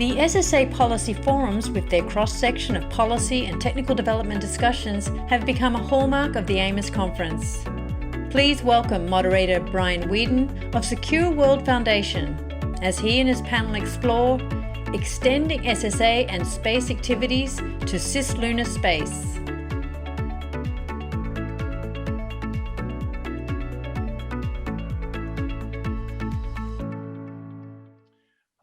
The SSA policy forums, with their cross-section of policy and technical development discussions, have become a hallmark of the AMOS conference. Please welcome moderator Brien Weeden of Secure World Foundation, as he and his panel explore extending SSA and space activities to cislunar space.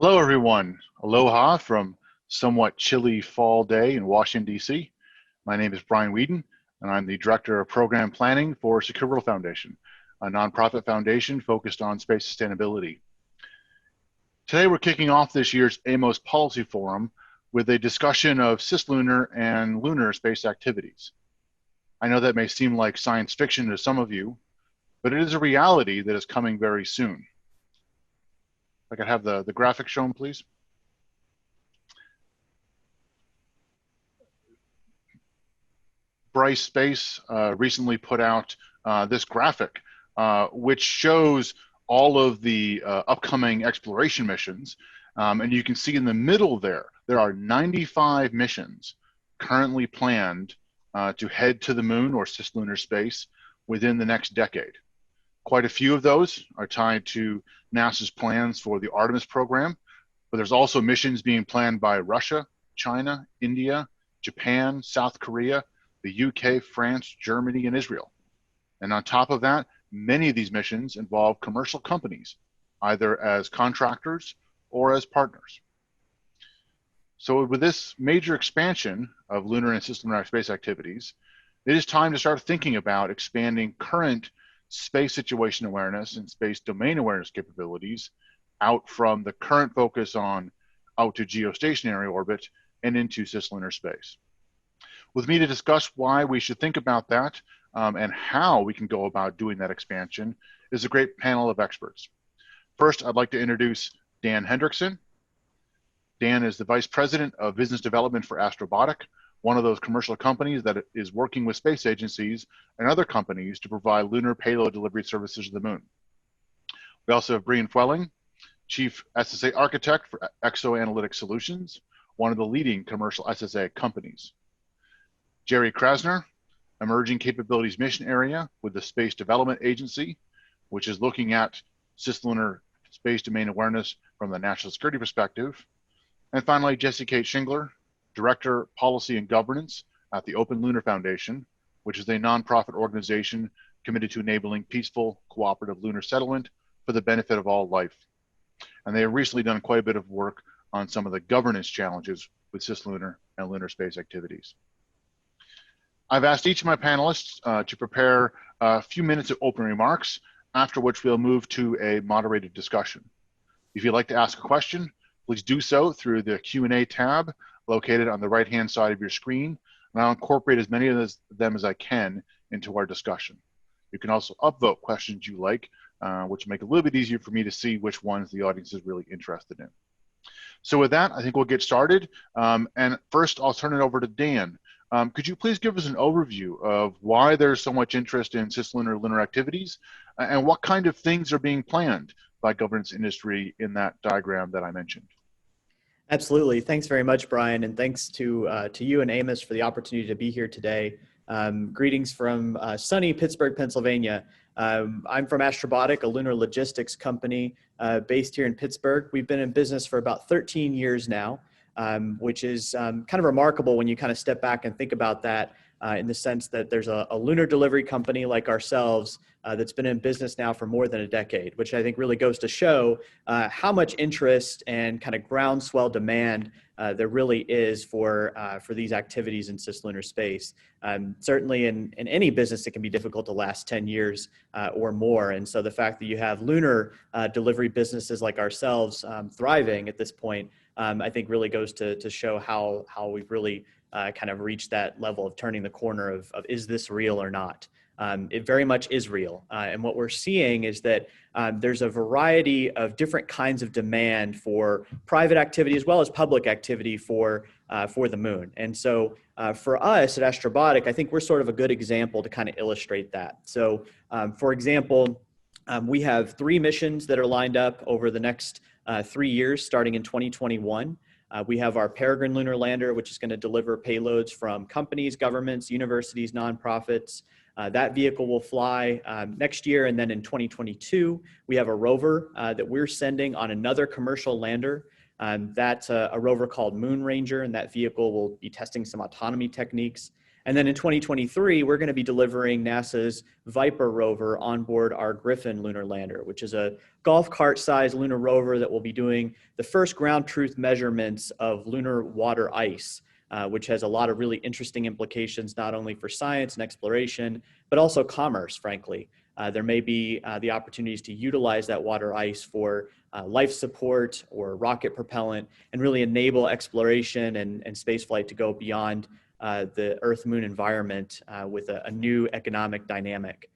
Hello, everyone. Aloha from somewhat chilly fall day in Washington, D.C. My name is Brien Weeden, and I'm the Director of Program Planning for Secure World Foundation, a nonprofit foundation focused on space sustainability. Today, we're kicking off this year's AMOS Policy Forum with a discussion of cislunar and lunar space activities. I know that may seem like science fiction to some of you, but it is a reality that is coming very soon. If I could have the graphic shown, please. Bryce Space recently put out this graphic, which shows all of the upcoming exploration missions. And you can see in the middle there are 95 missions currently planned to head to the moon or cislunar space within the next decade. Quite a few of those are tied to NASA's plans for the Artemis program, but there's also missions being planned by Russia, China, India, Japan, South Korea, the UK, France, Germany, and Israel. And on top of that, many of these missions involve commercial companies, either as contractors or as partners. So with this major expansion of lunar and cislunar space activities, it is time to start thinking about expanding current space situation awareness and space domain awareness capabilities out from the current focus on out to geostationary orbit and into cislunar space. With me to discuss why we should think about that and how we can go about doing that expansion is a great panel of experts. First, I'd like to introduce Dan Hendrickson. Dan is the Vice President of Business Development for Astrobotic, one of those commercial companies that is working with space agencies and other companies to provide lunar payload delivery services to the moon. We also have Brien, Chief SSA Architect for ExoAnalytic Solutions, one of the leading commercial SSA companies. Jerry Krassner, Emerging Capabilities Mission Area with the Space Development Agency, which is looking at cislunar space domain awareness from the national security perspective. And finally, Jessy Schingler, Director, Policy and Governance at the Open Lunar Foundation, which is a nonprofit organization committed to enabling peaceful, cooperative lunar settlement for the benefit of all life. And they have recently done quite a bit of work on some of the governance challenges with cislunar and lunar space activities. I've asked each of my panelists to prepare a few minutes of opening remarks, after which we'll move to a moderated discussion. If you'd like to ask a question, please do so through the Q&A tab located on the right-hand side of your screen, and I'll incorporate as many of them as I can into our discussion. You can also upvote questions you like, which make it a little bit easier for me to see which ones the audience is really interested in. So with that, I think we'll get started. And first, I'll turn it over to Dan. Could you please give us an overview of why there's so much interest in cislunar lunar activities and what kind of things are being planned by governance industry in that diagram that I mentioned? Absolutely. Thanks very much, Brien, and thanks to you and AMOS for the opportunity to be here today. Greetings from sunny Pittsburgh, Pennsylvania. I'm from Astrobotic, a lunar logistics company based here in Pittsburgh. We've been in business for about 13 years now, which is kind of remarkable when you kind of step back and think about that in the sense that there's a lunar delivery company like ourselves that's been in business now for more than a decade, which I think really goes to show how much interest and kind of groundswell demand there really is for these activities in cislunar space. Certainly in any business, it can be difficult to last 10 years or more. And so the fact that you have lunar delivery businesses like ourselves thriving at this point, I think really goes to show how we've really kind of reached that level of turning the corner of is this real or not? It very much is real. And what we're seeing is that there's a variety of different kinds of demand for private activity as well as public activity for the moon. And so for us at Astrobotic, I think we're sort of a good example to kind of illustrate that. So for example, we have 3 missions that are lined up over the next 3 years starting in 2021. We have our Peregrine Lunar Lander, which is going to deliver payloads from companies, governments, universities, nonprofits. That vehicle will fly next year, and then in 2022, we have a rover that we're sending on another commercial lander. That's a rover called Moon Ranger, and that vehicle will be testing some autonomy techniques. And then in 2023, we're going to be delivering NASA's Viper rover on board our Griffin lunar lander, which is a golf cart-sized lunar rover that will be doing the first ground truth measurements of lunar water ice, which has a lot of really interesting implications, not only for science and exploration, but also commerce, frankly. There may be the opportunities to utilize that water ice for life support or rocket propellant and really enable exploration and spaceflight to go beyond the Earth-Moon environment with a new economic dynamic.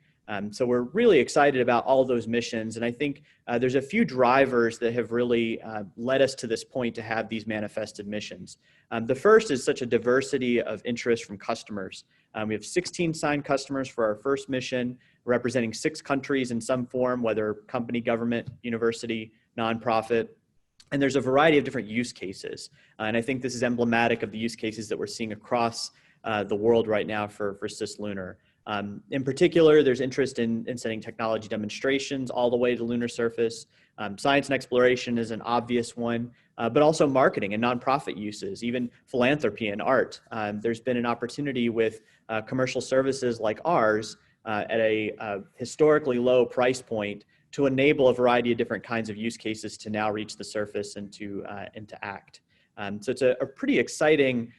So we're really excited about all those missions. And I think there's a few drivers that have really led us to this point to have these manifested missions. The first is such a diversity of interest from customers. We have 16 signed customers for our first mission, representing 6 countries in some form, whether company, government, university, nonprofit. And there's a variety of different use cases. And I think this is emblematic of the use cases that we're seeing across the world right now for Cislunar. In particular, there's interest in sending technology demonstrations all the way to the lunar surface. Science and exploration is an obvious one, but also marketing and nonprofit uses, even philanthropy and art. There's been an opportunity with commercial services like ours at a historically low price point to enable a variety of different kinds of use cases to now reach the surface and to act. So it's a pretty exciting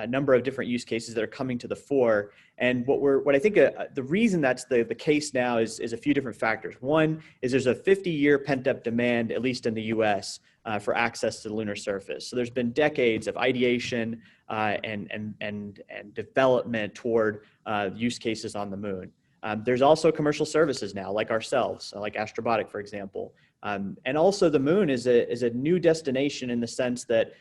number of different use cases that are coming to the fore. And what I think the reason that's the case now is a few different factors. One is there's a 50-year pent-up demand, at least in the US, for access to the lunar surface. So there's been decades of ideation and development toward use cases on the moon. There's also commercial services now, like ourselves, like Astrobotic, for example. And also the moon is a new destination in the sense that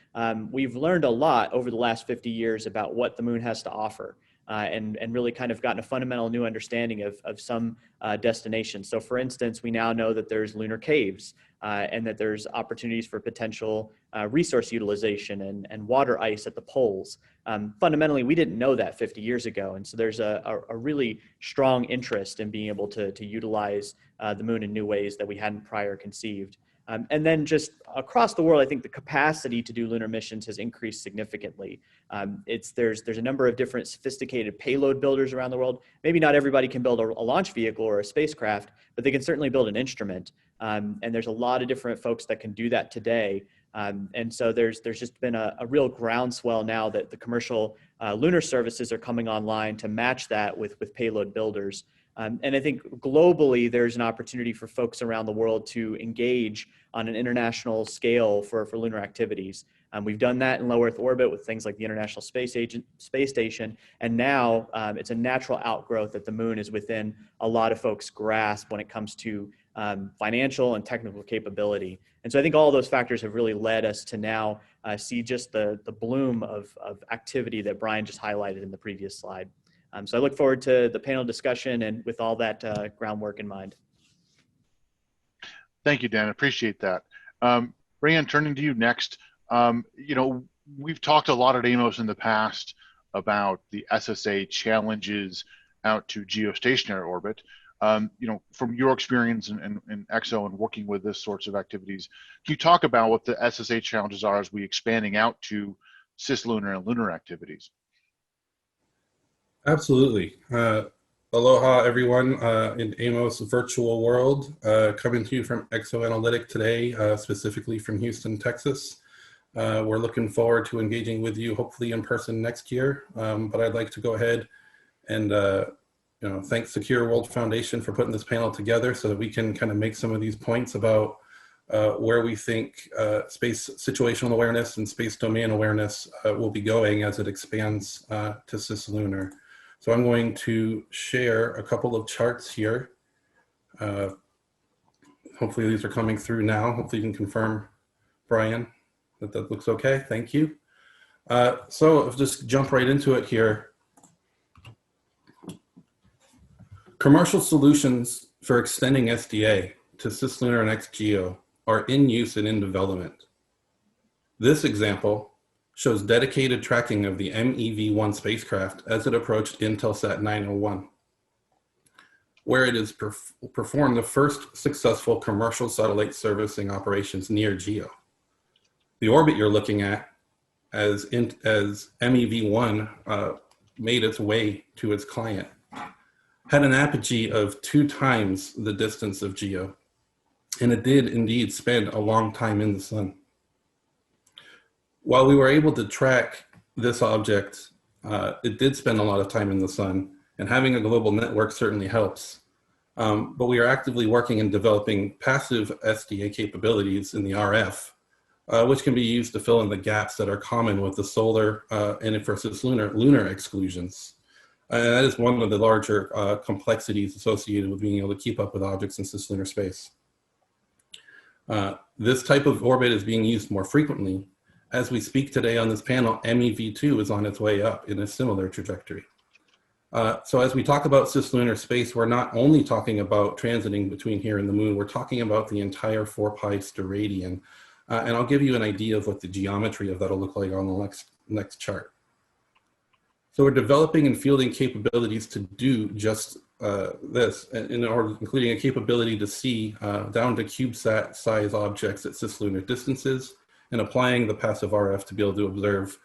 we've learned a lot over the last 50 years about what the moon has to offer. And really kind of gotten a fundamental new understanding of some destinations. So for instance, we now know that there's lunar caves and that there's opportunities for potential resource utilization and water ice at the poles. Fundamentally, we didn't know that 50 years ago. And so there's a really strong interest in being able to utilize the moon in new ways that we hadn't prior conceived. And then just across the world, I think the capacity to do lunar missions has increased significantly. There's a number of different sophisticated payload builders around the world. Maybe not everybody can build a launch vehicle or a spacecraft, but they can certainly build an instrument. And there's a lot of different folks that can do that today. And so there's just been a real groundswell now that the commercial lunar services are coming online to match that with payload builders. And I think globally, there's an opportunity for folks around the world to engage on an international scale for lunar activities. We've done that in low Earth orbit with things like the International Space Station. And now it's a natural outgrowth that the moon is within a lot of folks' grasp when it comes to financial and technical capability. And so I think all of those factors have really led us to now see just the bloom of activity that Brien just highlighted in the previous slide. So I look forward to the panel discussion and with all that groundwork in mind. Thank you, Dan. I appreciate that. Brien, turning to you next. We've talked a lot at AMOS in the past about the SSA challenges out to geostationary orbit. From your experience in EXO and working with this sorts of activities, can you talk about what the SSA challenges are as we expanding out to cislunar and lunar activities? Absolutely. Aloha, everyone, in AMOS virtual world, coming to you from ExoAnalytic today, specifically from Houston, Texas. We're looking forward to engaging with you, hopefully in person next year. But I'd like to go ahead and thank Secure World Foundation for putting this panel together so that we can kind of make some of these points about where we think space situational awareness and space domain awareness will be going as it expands to cislunar. So I'm going to share a couple of charts here. Hopefully these are coming through now. Hopefully you can confirm, Brien, that looks okay. Thank you. So I'll just jump right into it here. Commercial solutions for extending SDA to cislunar and XGEO are in use and in development. This example shows dedicated tracking of the MEV-1 spacecraft as it approached Intelsat 901, where it has performed the first successful commercial satellite servicing operations near GEO. The orbit you're looking at as MEV-1 made its way to its client had an apogee of 2 times the distance of GEO, and it did indeed spend a long time in the sun. While we were able to track this object, it did spend a lot of time in the sun, and having a global network certainly helps. But we are actively working in developing passive SDA capabilities in the RF, which can be used to fill in the gaps that are common with the solar and for Cislunar exclusions. And that is one of the larger complexities associated with being able to keep up with objects in cislunar space. This type of orbit is being used more frequently. As we speak today on this panel, MEV-2 is on its way up in a similar trajectory. So as we talk about cislunar space, we're not only talking about transiting between here and the moon, we're talking about the entire 4-pi steradian. And I'll give you an idea of what the geometry of that will look like on the next chart. So we're developing and fielding capabilities to do just this, including a capability to see down to CubeSat size objects at cislunar distances, and applying the passive RF to be able to observe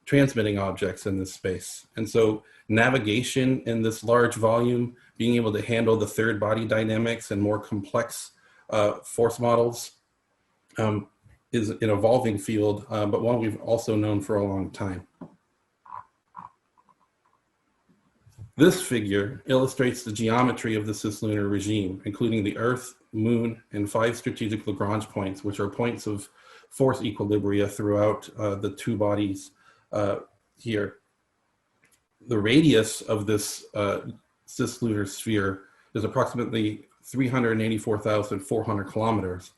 transmitting objects in this space. And so navigation in this large volume, being able to handle the third body dynamics and more complex force models is an evolving field, but one we've also known for a long time. This figure illustrates the geometry of the cislunar regime, including the Earth, Moon, and 5 strategic Lagrange points, which are points of force equilibria throughout the 2 bodies here. The radius of this cislunar sphere is approximately 384,400 kilometers.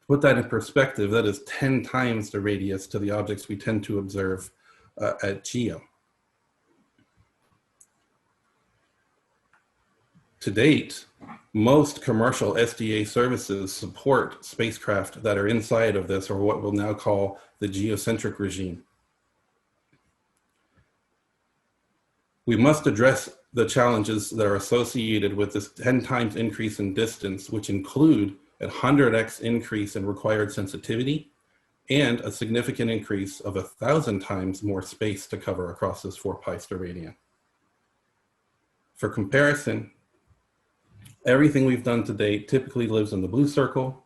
To put that in perspective, that is 10 times the radius to the objects we tend to observe at GEO. To date, most commercial SDA services support spacecraft that are inside of this, or what we'll now call the geocentric regime. We must address the challenges that are associated with this 10 times increase in distance, which include a 100x increase in required sensitivity and a significant increase of 1,000 times more space to cover across this 4-pi steradian. For comparison, everything we've done to date typically lives in the blue circle,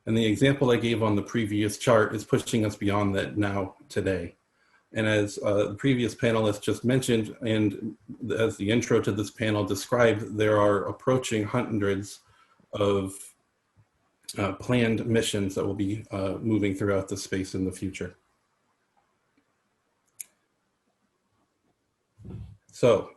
and the example I gave on the previous chart is pushing us beyond that now today. And as the previous panelist just mentioned, and as the intro to this panel described, there are approaching hundreds of planned missions that will be moving throughout the space in the future. So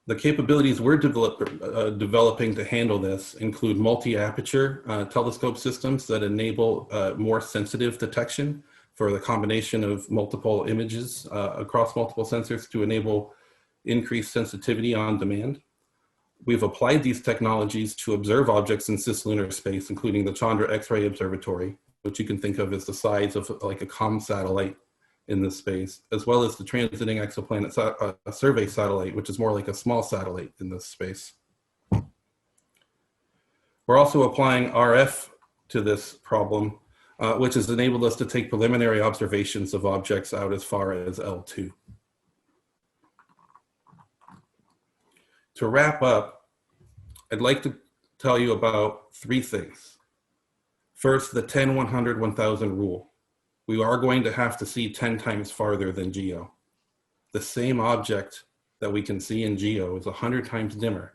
the capabilities we're developing to handle this include multi-aperture telescope systems that enable more sensitive detection for the combination of multiple images across multiple sensors to enable increased sensitivity on demand. We've applied these technologies to observe objects in cislunar space, including the Chandra X-ray Observatory, which you can think of as the size of like a comm satellite in this space, as well as the Transiting Exoplanet Survey Satellite, which is more like a small satellite in this space. We're also applying RF to this problem, which has enabled us to take preliminary observations of objects out as far as L2. To wrap up, I'd like to tell you about 3 things. First, the 10, 100, 1000 rule. We are going to have to see 10 times farther than GEO. The same object that we can see in GEO is 100 times dimmer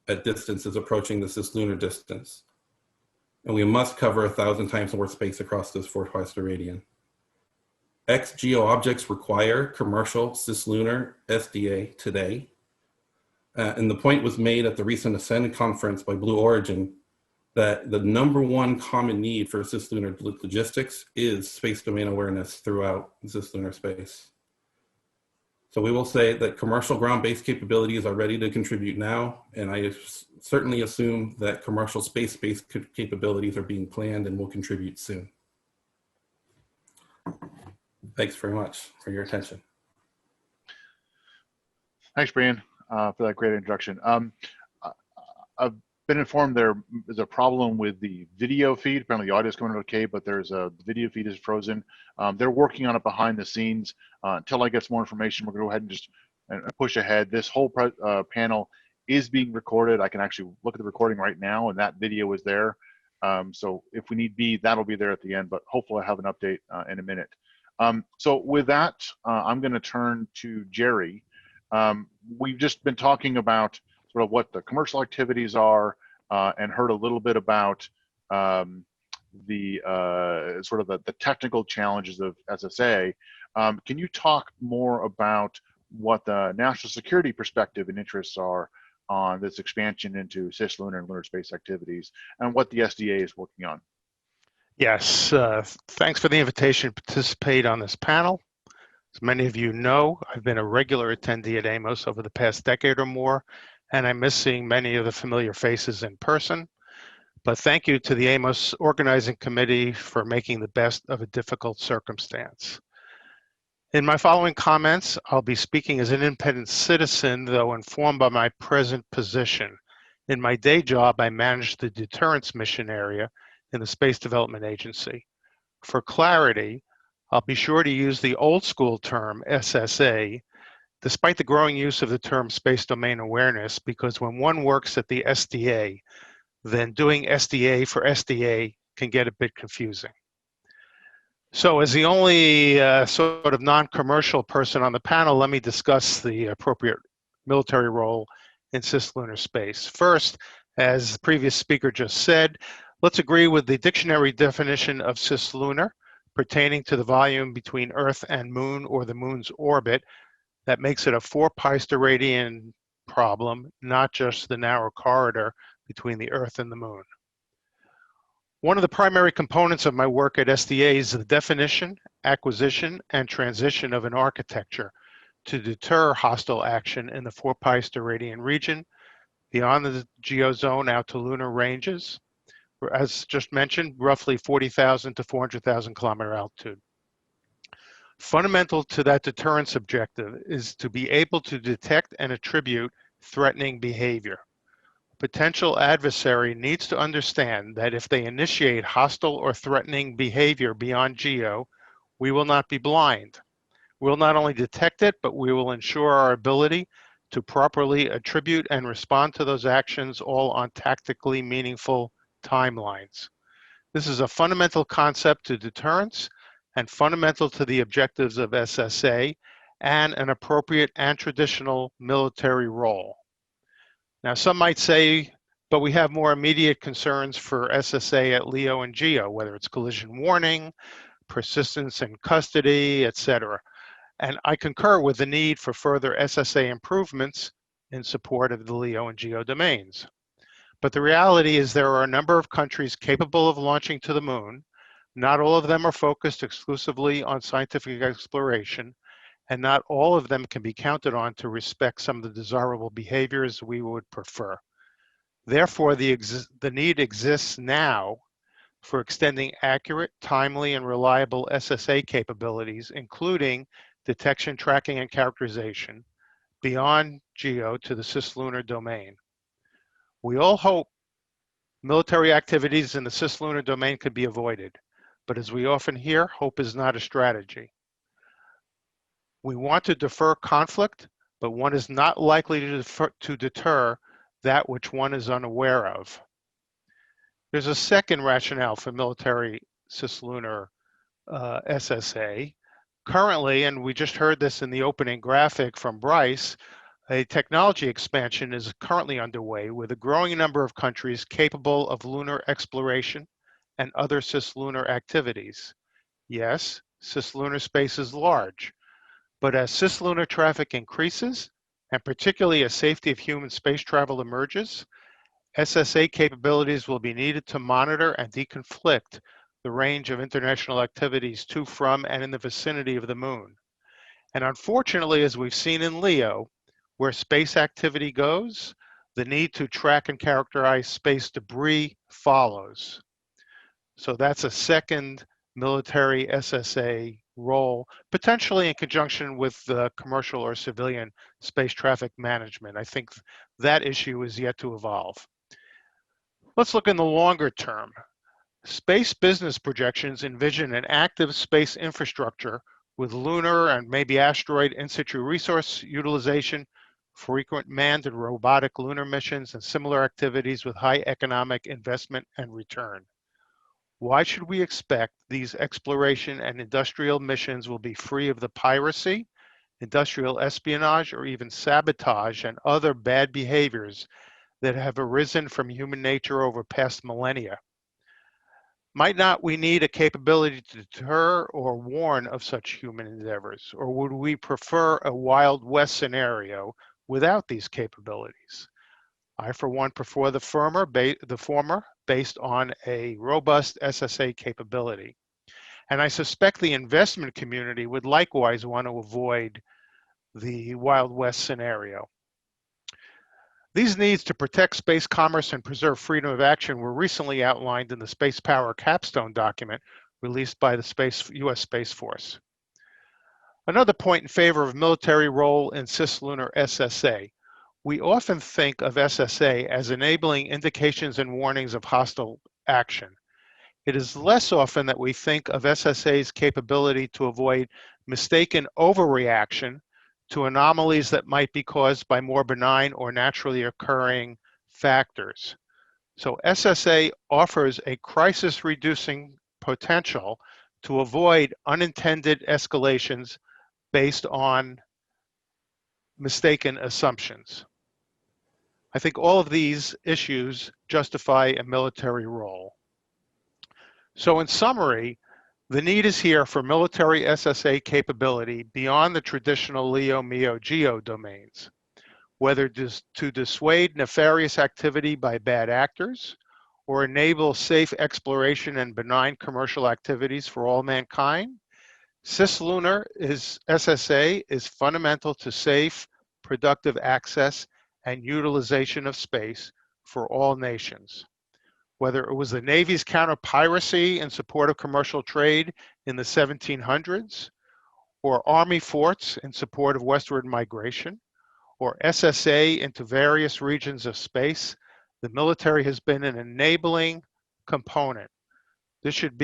at distances approaching the cislunar distance. And we must cover 1,000 times more space across this 4-pi steradian. Ex-GEO objects require commercial cislunar SDA today. And the point was made at the recent Ascend conference by Blue Origin that the #1 common need for cislunar logistics is space domain awareness throughout cislunar space. So we will say that commercial ground-based capabilities are ready to contribute now, and I certainly assume that commercial space-based capabilities are being planned and will contribute soon. Thanks very much for your attention. Thanks, Brien, for that great introduction. I've been informed there is a problem with the video feed. Apparently the audio is coming in okay, but the video feed is frozen. They're working on it behind the scenes. Until I get some more information, we're gonna go ahead and just push ahead. This whole panel is being recorded. I can actually look at the recording right now, and that video is there. So if we need be, that'll be there at the end, but hopefully I'll have an update in a minute. So with that, I'm gonna turn to Jerry. We've just been talking about sort of what the commercial activities are and heard a little bit about the sort of the technical challenges of SSA. Can you talk more about what the national security perspective and interests are on this expansion into cislunar and lunar space activities and what the SDA is working on? Yes, thanks for the invitation to participate on this panel. As many of you know, I've been a regular attendee at AMOS over the past decade or more, and I miss seeing many of the familiar faces in person. But thank you to the AMOS organizing committee for making the best of a difficult circumstance. In my following comments, I'll be speaking as an independent citizen, though informed by my present position. In my day job, I manage the deterrence mission area in the Space Development Agency. For clarity, I'll be sure to use the old school term SSA, despite the growing use of the term space domain awareness, because when one works at the SDA, then doing SDA for SDA can get a bit confusing. So as the only sort of non-commercial person on the panel, let me discuss the appropriate military role in cislunar space. First, as the previous speaker just said, let's agree with the dictionary definition of cislunar, pertaining to the volume between Earth and Moon or the Moon's orbit. That makes it a 4 pi steradian problem, not just the narrow corridor between the Earth and the Moon. One of the primary components of my work at SDA is the definition, acquisition, and transition of an architecture to deter hostile action in the 4 pi steradian region, beyond the geozone out to lunar ranges, as just mentioned, roughly 40,000 to 400,000 kilometer altitude. Fundamental to that deterrence objective is to be able to detect and attribute threatening behavior. Potential adversary needs to understand that if they initiate hostile or threatening behavior beyond geo, we will not be blind. We will not only detect it, but we will ensure our ability to properly attribute and respond to those actions, all on tactically meaningful timelines. This is a fundamental concept to deterrence and fundamental to the objectives of SSA and an appropriate and traditional military role. Now, some might say, but we have more immediate concerns for SSA at LEO and GEO, whether it's collision warning, persistence in custody, etc. And I concur with the need for further SSA improvements in support of the LEO and GEO domains. But the reality is there are a number of countries capable of launching to the moon. Not all of them are focused exclusively on scientific exploration, and not all of them can be counted on to respect some of the desirable behaviors we would prefer. Therefore, the need exists now for extending accurate, timely, and reliable SSA capabilities, including detection, tracking, and characterization, beyond GEO to the cislunar domain. We all hope military activities in the cislunar domain could be avoided, but as we often hear, hope is not a strategy. We want to defer conflict, but one is not likely to deter that which one is unaware of. There's a second rationale for military cislunar SSA. Currently, and we just heard this in the opening graphic from Bryce, a technology expansion is currently underway with a growing number of countries capable of lunar exploration and other cislunar activities. Yes, cislunar space is large, but as cislunar traffic increases, and particularly as safety of human space travel emerges, SSA capabilities will be needed to monitor and deconflict the range of international activities to, from, and in the vicinity of the moon. And unfortunately, as we've seen in LEO, where space activity goes, the need to track and characterize space debris follows. So that's a second military SSA role, potentially in conjunction with commercial or civilian space traffic management. I think that issue is yet to evolve. Let's look in the longer term. Space business projections envision an active space infrastructure with lunar and maybe asteroid in situ resource utilization, frequent manned and robotic lunar missions, and similar activities with high economic investment and return. Why should we expect these exploration and industrial missions will be free of the piracy, industrial espionage, or even sabotage and other bad behaviors that have arisen from human nature over past millennia? Might not we need a capability to deter or warn of such human endeavors? Or would we prefer a Wild West scenario without these capabilities? I, for one, prefer the former based on a robust SSA capability. And I suspect the investment community would likewise want to avoid the Wild West scenario. These needs to protect space commerce and preserve freedom of action were recently outlined in the Space Power Capstone document released by the U.S. Space Force. Another point in favor of military role in Cislunar SSA. We often think of SSA as enabling indications and warnings of hostile action. It is less often that we think of SSA's capability to avoid mistaken overreaction to anomalies that might be caused by more benign or naturally occurring factors. So SSA offers a crisis-reducing potential to avoid unintended escalations based on mistaken assumptions. I think all of these issues justify a military role. So in summary, the need is here for military SSA capability beyond the traditional LEO, MEO, GEO domains, whether to dissuade nefarious activity by bad actors or enable safe exploration and benign commercial activities for all mankind. Cislunar SSA is fundamental to safe, productive access and utilization of space for all nations. Whether it was the Navy's counter-piracy in support of commercial trade in the 1700s, or Army forts in support of westward migration, or SSA into various regions of space, the military has been an enabling component. This should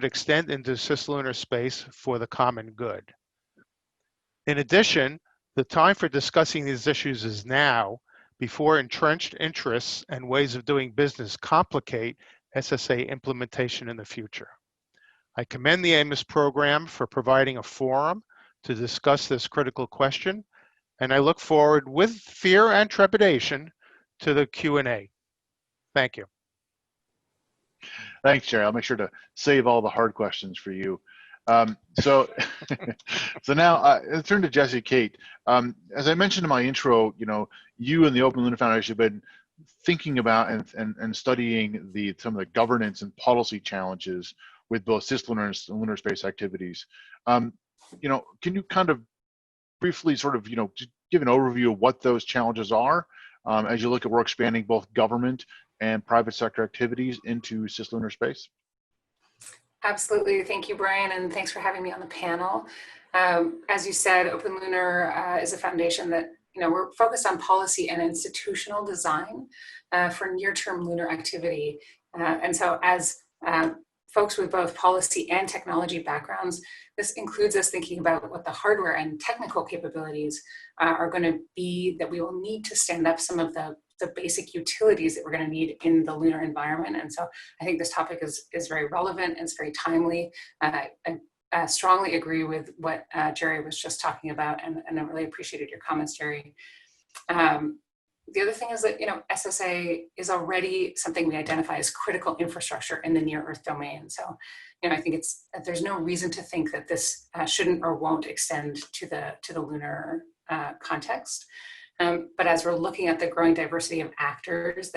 extend into cislunar space for the common good. In addition, the time for discussing these issues is now, before entrenched interests and ways of doing business complicate SSA implementation in the future. I commend the AMOS program for providing a forum to discuss this critical question, and I look forward with fear and trepidation to the Q&A. Thank you. Thanks, Jerry. I'll make sure to save all the hard questions for you. So now let's turn to Jessy Kate. As I mentioned in my intro, you and the Open Lunar Foundation have been thinking about and studying some of the governance and policy challenges with both cislunar and lunar space activities. Can you kind of briefly sort of, just give an overview of what those challenges are as you look at we're expanding both government and private sector activities into cislunar space? Absolutely. Thank you, Brian, and thanks for having me on the panel. As you said, Open Lunar is a foundation that, we're focused on policy and institutional design for near-term lunar activity. And so as folks with both policy and technology backgrounds, this includes us thinking about what the hardware and technical capabilities are going to be that we will need to stand up some of the basic utilities that we're going to need in the lunar environment. And so I think this topic is very relevant and it's very timely. I strongly agree with what Jerry was just talking about, and I really appreciated your comments, Jerry. The other thing is that, SSA is already something we identify as critical infrastructure in the near Earth domain. So, I think there's no reason to think that this shouldn't or won't extend to the lunar context. But as we're looking at the growing diversity of actors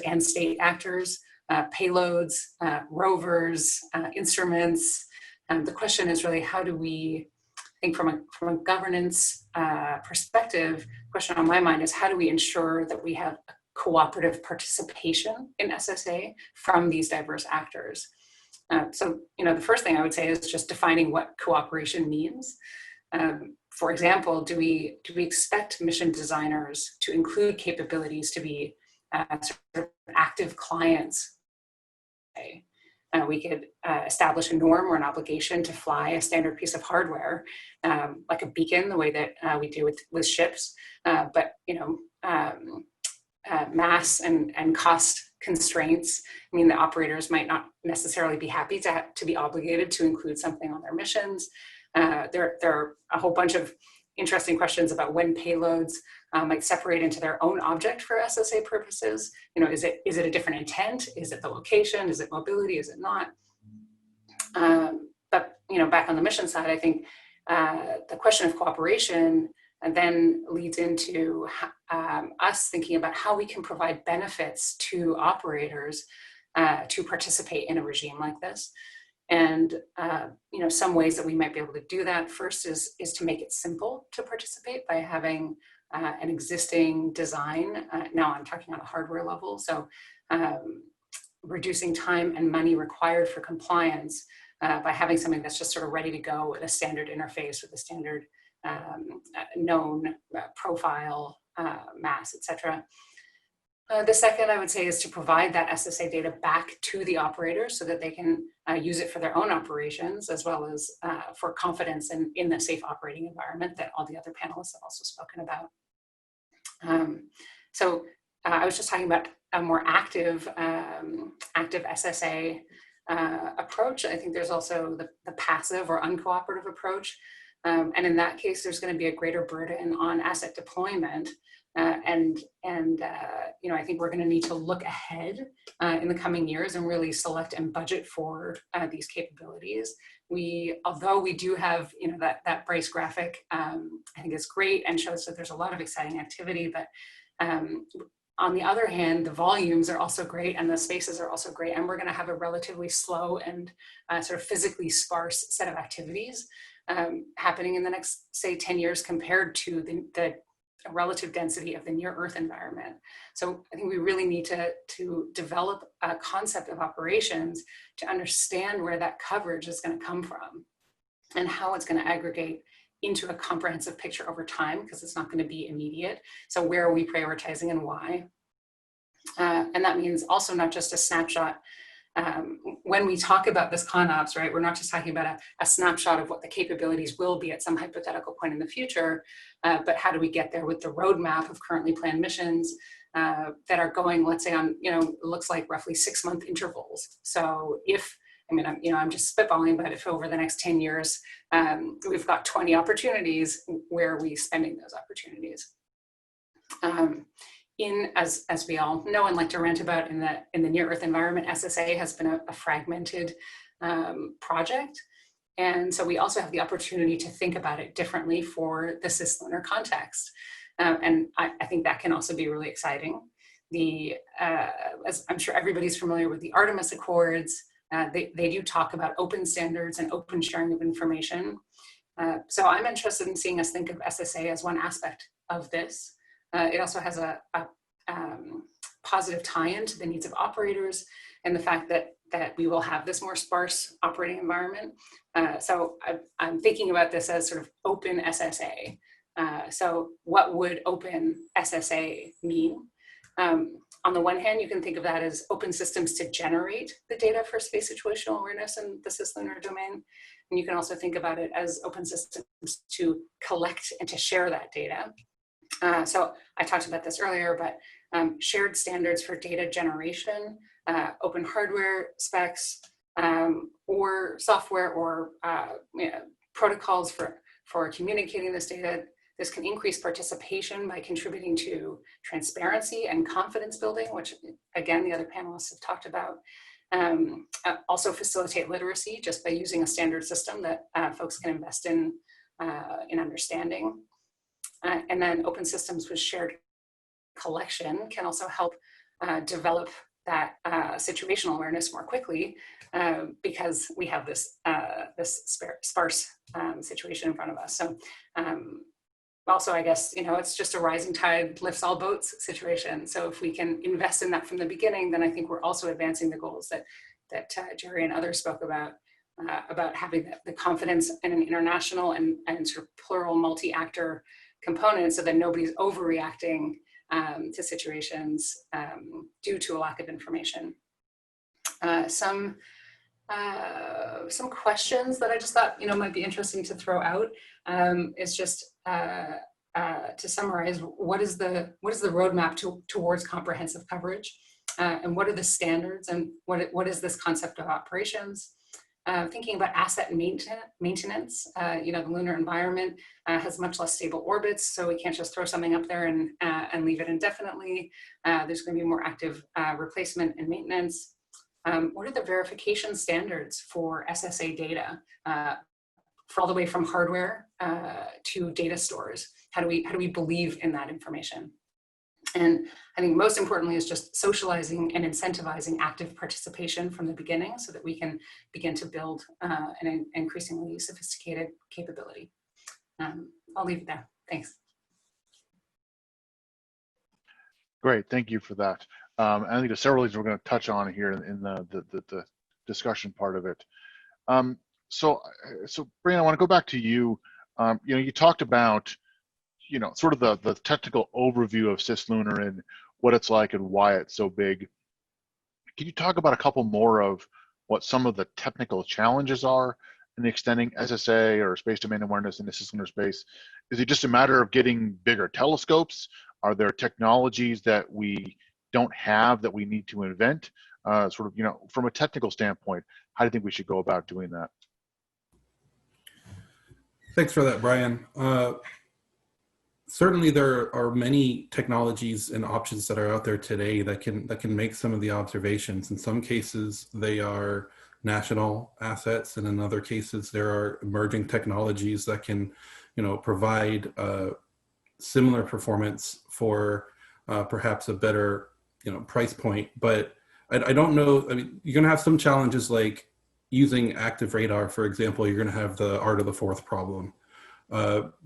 and state actors, payloads, rovers, instruments, the question is really how do we, I think from a governance perspective, the question on my mind is how do we ensure that we have cooperative participation in SSA from these diverse actors? So, the first thing I would say is just defining what cooperation means. For example, do we expect mission designers to include capabilities to be sort of active clients? We could establish a norm or an obligation to fly a standard piece of hardware, like a beacon, the way that we do with ships. But mass and cost constraints mean that operators might not necessarily be happy to be obligated to include something on their missions. There are a whole bunch of interesting questions about when payloads might separate into their own object for SSA purposes. Is it a different intent? Is it the location? Is it mobility? Is it not? But back on the mission side, I think the question of cooperation then leads into us thinking about how we can provide benefits to operators to participate in a regime like this. And some ways that we might be able to do that first is to make it simple to participate by having an existing design. Now I'm talking on a hardware level, so reducing time and money required for compliance by having something that's just sort of ready to go with a standard interface, with a standard known profile, mass, etc. The second, I would say, is to provide that SSA data back to the operators so that they can use it for their own operations, as well as for confidence in the safe operating environment that all the other panelists have also spoken about. So I was just talking about a more active SSA approach. I think there's also the passive or uncooperative approach. And in that case, there's going to be a greater burden on asset deployment. I think we're going to need to look ahead in the coming years and really select and budget for these capabilities. Although we do have, that Bryce graphic, I think is great and shows that there's a lot of exciting activity, but on the other hand, the volumes are also great and the spaces are also great. And we're going to have a relatively slow and sort of physically sparse set of activities happening in the next, say, 10 years compared to the relative density of the near Earth environment. So I think we really need to develop a concept of operations to understand where that coverage is going to come from and how it's going to aggregate into a comprehensive picture over time, because it's not going to be immediate. So where are we prioritizing and why? And that means also not just a snapshot. When we talk about this ConOps, right, we're not just talking about a snapshot of what the capabilities will be at some hypothetical point in the future, but how do we get there with the roadmap of currently planned missions that are going, let's say, on, it looks like roughly 6-month intervals. So I'm just spitballing, but if over the next 10 years, we've got 20 opportunities, where are we spending those opportunities? As we all know and like to rant about in the near Earth environment, SSA has been a fragmented project. And so we also have the opportunity to think about it differently for the Cislunar context. And I think that can also be really exciting. As I'm sure everybody's familiar with the Artemis Accords, they do talk about open standards and open sharing of information. So I'm interested in seeing us think of SSA as one aspect of this. It also has a positive tie-in to the needs of operators and the fact that we will have this more sparse operating environment. So I'm thinking about this as sort of open SSA. So what would open SSA mean? On the one hand, you can think of that as open systems to generate the data for space situational awareness in the Cislunar domain. And you can also think about it as open systems to collect and to share that data. So I talked about this earlier, but shared standards for data generation, open hardware specs, or software or protocols for communicating this data. This can increase participation by contributing to transparency and confidence building, which again, the other panelists have talked about. Also facilitate literacy just by using a standard system that folks can invest in understanding. And then open systems with shared collection can also help develop that situational awareness more quickly because we have this sparse situation in front of us. So also, I guess, it's just a rising tide lifts all boats situation. So if we can invest in that from the beginning, then I think we're also advancing the goals that Jerry and others spoke about having the confidence in an international and sort of plural multi-actor component so that nobody's overreacting to situations due to a lack of information. Some questions that I just thought might be interesting to throw out is just to summarize, what is the roadmap towards comprehensive coverage, and what are the standards, and what is this concept of operations? Thinking about asset maintenance, the lunar environment has much less stable orbits, so we can't just throw something up there and leave it indefinitely. There's going to be more active replacement and maintenance. What are the verification standards for SSA data, for all the way from hardware to data stores? How do we believe in that information? And I think most importantly is just socializing and incentivizing active participation from the beginning so that we can begin to build an increasingly sophisticated capability. I'll leave it there. Thanks. Great, thank you for that. I think there's several things we're going to touch on here in the discussion part of it. So Brien, I want to go back to you. You talked about sort of the technical overview of Cislunar and what it's like and why it's so big. Can you talk about a couple more of what some of the technical challenges are in extending SSA or space domain awareness into Cislunar space? Is it just a matter of getting bigger telescopes? Are there technologies that we don't have that we need to invent? From a technical standpoint, how do you think we should go about doing that? Thanks for that, Brien. Certainly, there are many technologies and options that are out there today that can make some of the observations. In some cases, they are national assets, and in other cases, there are emerging technologies that can, provide similar performance for perhaps a better, price point. But I don't know. I mean, you're going to have some challenges like using active radar, for example. You're going to have the art of the fourth problem.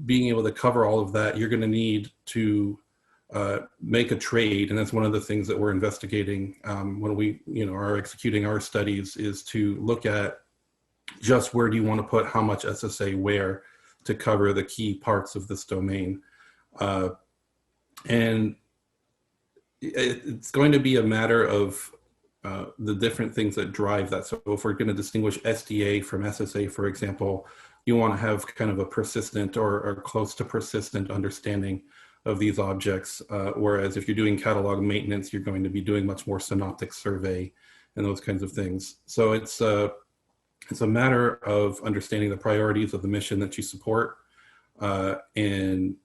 Being able to cover all of that, you're going to need to make a trade, and that's one of the things that we're investigating when we are executing our studies, is to look at just where do you want to put how much SSA where to cover the key parts of this domain. And it's going to be a matter of the different things that drive that. So if we're going to distinguish SDA from SSA, for example, you want to have kind of a persistent or close to persistent understanding of these objects. Whereas if you're doing catalog maintenance, you're going to be doing much more synoptic survey and those kinds of things. So it's a matter of understanding the priorities of the mission that you support, and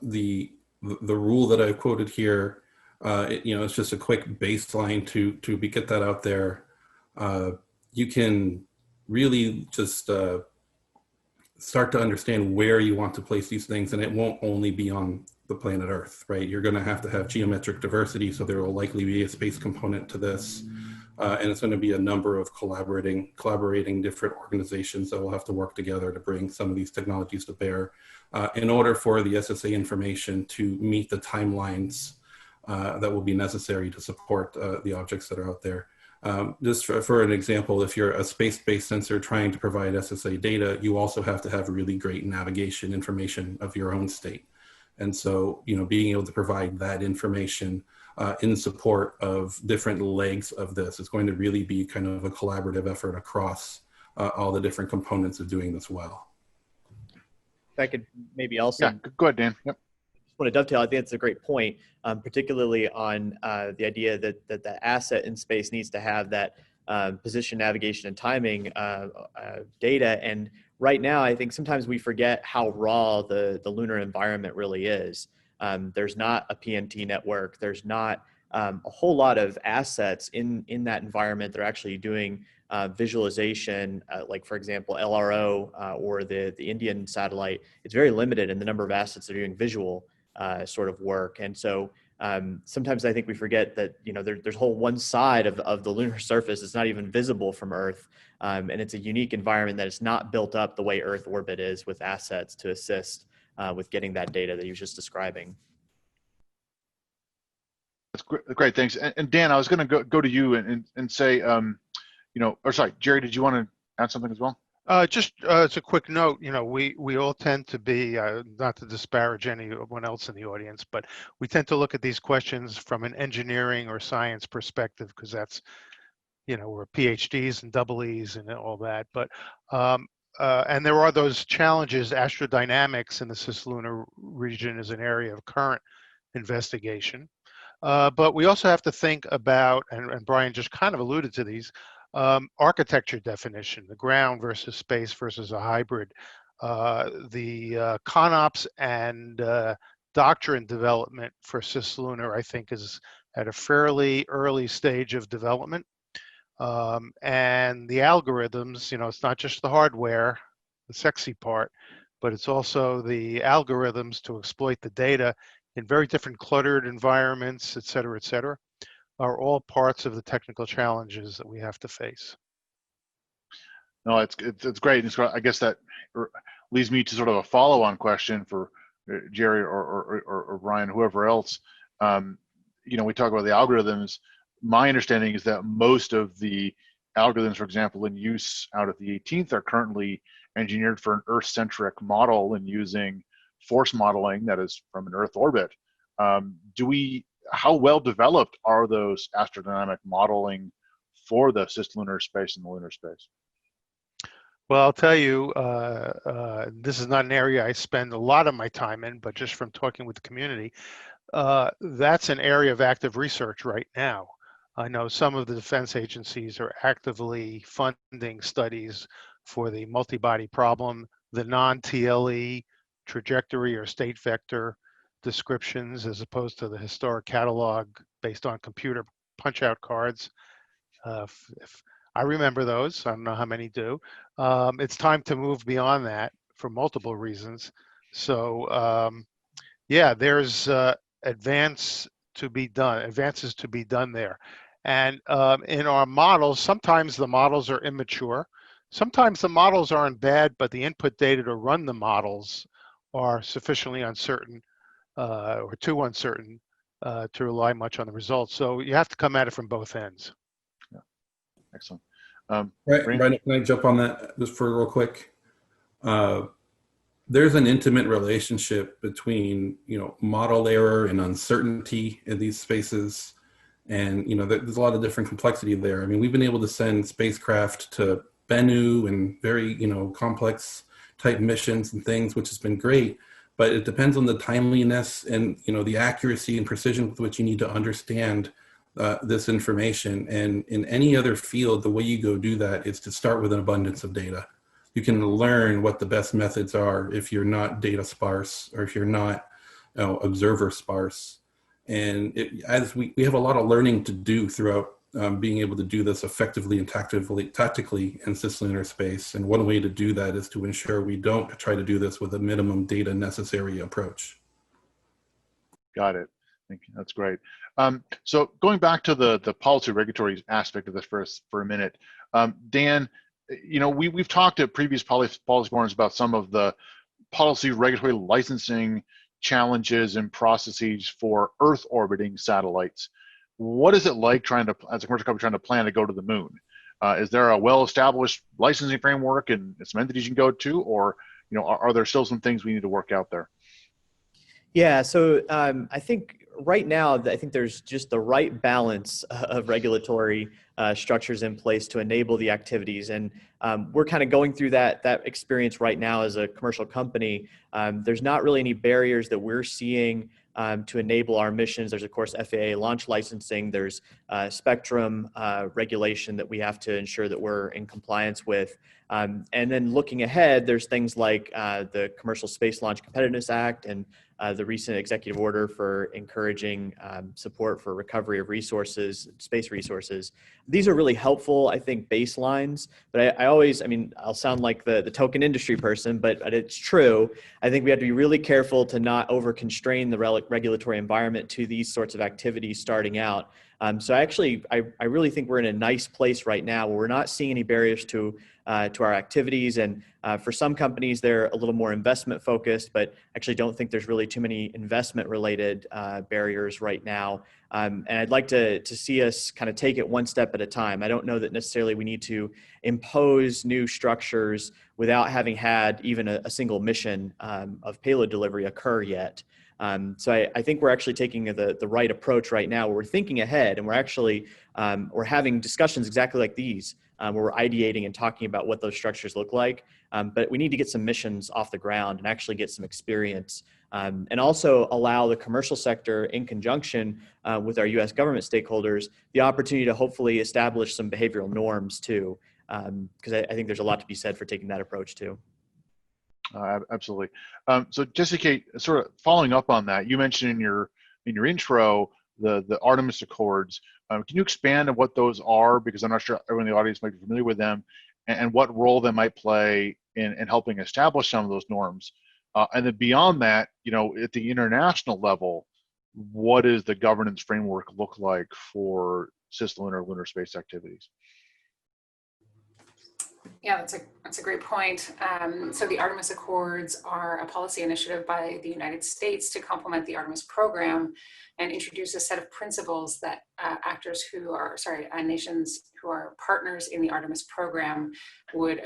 the rule that I've quoted here. It's just a quick baseline to get that out there. You can really just start to understand where you want to place these things, and it won't only be on the planet Earth, right? You're going to have geometric diversity, so there will likely be a space component to this, and it's going to be a number of collaborating different organizations that will have to work together to bring some of these technologies to bear in order for the SSA information to meet the timelines that will be necessary to support the objects that are out there. Just for an example, if you're a space-based sensor trying to provide SSA data, you also have to have really great navigation information of your own state. And so, being able to provide that information in support of different legs of this is going to really be kind of a collaborative effort across all the different components of doing this well. If I could maybe also... Yeah, go ahead, Dan. Yep. Want to dovetail, I think it's a great point, particularly on the idea that the asset in space needs to have that position, navigation, and timing data. And right now, I think sometimes we forget how raw the lunar environment really is. There's not a PNT network. There's not a whole lot of assets in that environment. They're actually doing visualization, like for example, LRO or the Indian satellite. It's very limited in the number of assets that are doing visual sort of work. And so sometimes I think we forget that, there's a whole one side of the lunar surface that's not even visible from Earth. And it's a unique environment that is not built up the way Earth orbit is, with assets to assist with getting that data that you were just describing. Great, thanks. And Dan, I was going to go to you and say, or sorry, Jerry, did you want to add something as well? Just as a quick note, we all tend to be, not to disparage anyone else in the audience, but we tend to look at these questions from an engineering or science perspective, because that's, we're PhDs and double E's and all that. But and there are those challenges. Astrodynamics in the Cislunar region is an area of current investigation. But we also have to think about, and Brien just kind of alluded to these, architecture definition, the ground versus space versus a hybrid. The CONOPS and doctrine development for Cislunar, I think, is at a fairly early stage of development. And the algorithms, it's not just the hardware, the sexy part, but it's also the algorithms to exploit the data in very different cluttered environments, et cetera, are all parts of the technical challenges that we have to face. No, it's great. I guess that leads me to sort of a follow-on question for Jerry or Brien, whoever else. We talk about the algorithms. My understanding is that most of the algorithms, for example, in use out at the 18th are currently engineered for an Earth-centric model and using force modeling that is from an Earth orbit. How well developed are those astrodynamic modeling for the cislunar space and the lunar space? Well, I'll tell you, this is not an area I spend a lot of my time in, but just from talking with the community, that's an area of active research right now. I know some of the defense agencies are actively funding studies for the multi-body problem, the non-TLE trajectory or state vector descriptions, as opposed to the historic catalog based on computer punch-out cards. If I remember those, I don't know how many do. It's time to move beyond that for multiple reasons. So yeah, there's advances to be done there. And in our models, sometimes the models are immature. Sometimes the models aren't bad, but the input data to run the models are sufficiently uncertain or too uncertain to rely much on the results. So you have to come at it from both ends. Yeah. Excellent. Right, Brien, can I jump on that just for real quick? There's an intimate relationship between, model error and uncertainty in these spaces. And, there's a lot of different complexity there. I mean, we've been able to send spacecraft to Bennu and very, complex type missions and things, which has been great. But it depends on the timeliness and, the accuracy and precision with which you need to understand this information. And in any other field, the way you go do that is to start with an abundance of data. You can learn what the best methods are if you're not data sparse or if you're not observer sparse. And as we have a lot of learning to do throughout being able to do this effectively and tactically in cislunar space. And one way to do that is to ensure we don't try to do this with a minimum data necessary approach. Got it. Thank you. That's great. So going back to the policy regulatory aspect of this for a minute, Dan, we've talked at previous policy forums about some of the policy regulatory licensing challenges and processes for Earth orbiting satellites. What is it like as a commercial company trying to plan to go to the moon? Is there a well-established licensing framework and some entities you can go to, or are there still some things we need to work out there? Yeah, so I think right now, I think there's just the right balance of regulatory structures in place to enable the activities. And we're kind of going through that experience right now as a commercial company. There's not really any barriers that we're seeing to enable our missions. There's, of course, FAA launch licensing. There's spectrum regulation that we have to ensure that we're in compliance with. And then looking ahead, there's things like the Commercial Space Launch Competitiveness Act and the recent executive order for encouraging support for recovery of resources, space resources. These are really helpful, I think, baselines. But I'll sound like the token industry person, but it's true. I think we have to be really careful to not over-constrain the regulatory environment to these sorts of activities starting out. So I really think we're in a nice place right now where we're not seeing any barriers to our activities. And for some companies, they're a little more investment focused, but actually don't think there's really too many investment related barriers right now. And I'd like to see us kind of take it one step at a time. I don't know that necessarily we need to impose new structures without having had even a single mission of payload delivery occur yet. So I think we're actually taking the right approach right now, where we're thinking ahead and we're actually we're having discussions exactly like these, where we're ideating and talking about what those structures look like. But we need to get some missions off the ground and actually get some experience, and also allow the commercial sector, in conjunction with our U.S. government stakeholders, the opportunity to hopefully establish some behavioral norms too, because I think there's a lot to be said for taking that approach too. Absolutely. So Jessy, sort of following up on that, you mentioned in your intro the Artemis Accords. Can you expand on what those are? Because I'm not sure everyone in the audience might be familiar with them, and what role they might play in helping establish some of those norms. And then beyond that, at the international level, what does the governance framework look like for cislunar lunar space activities? Yeah, that's a great point. So the Artemis Accords are a policy initiative by the United States to complement the Artemis program and introduce a set of principles that nations who are partners in the Artemis program would